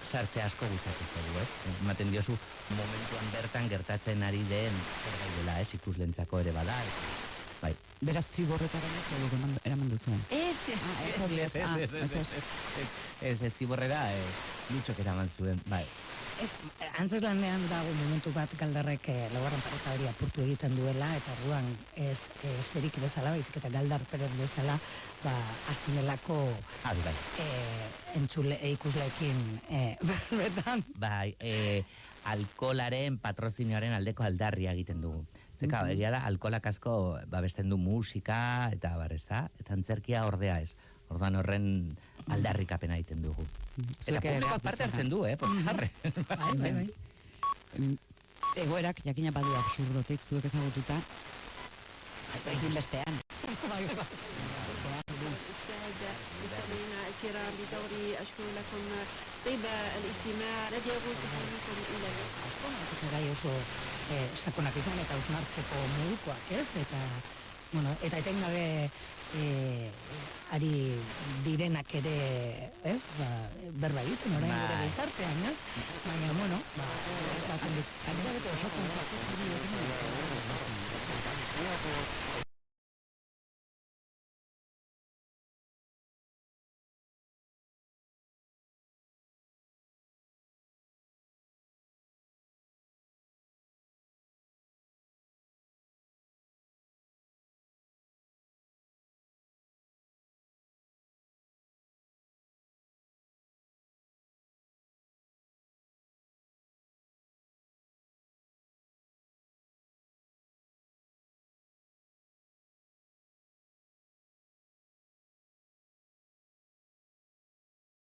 sartzea asko gustatzen zaigu, ematen diozu momentuan bertan gertatzen ari den zerbait dela, ikuslentzako ere bada. Bai. Beraz, ziborretara eraman duzuen. Ez, ziborrera Lutxok eraman zuen, bai. Antzes lanean dago momentu bat Galdarrek laugarren pareta hori apurtu egiten duela, eta orduan ez serik bezala, baizik eta Galdar Perez bezala, aztenelako entzule ikusleekin berbetan. Bai, alkolaren patrozinioaren aldeko aldarria egiten dugu. Zeka, egia da, alkolak asko babesten du musika, eta barrezta, eta antzerkia ordea ez. Orduan horren aldarrikapena egiten dugu. Eta publikoak parte hartzen du, pozarre. Bai. Egoerak, jakina badu absurdotik, zuek ezagututa, ezin bestean. مستمعينا الكرام بدوري أشكر لكم طيب الاستماع الذي يقول تحييكم إلى gai oso sakonak izan eta ausnartzeko modukoak, ez? Eta etengabe ari direnak ere, ez? Berba egiten, orain gure gizartean, ez? Baina, bueno, esaten dit.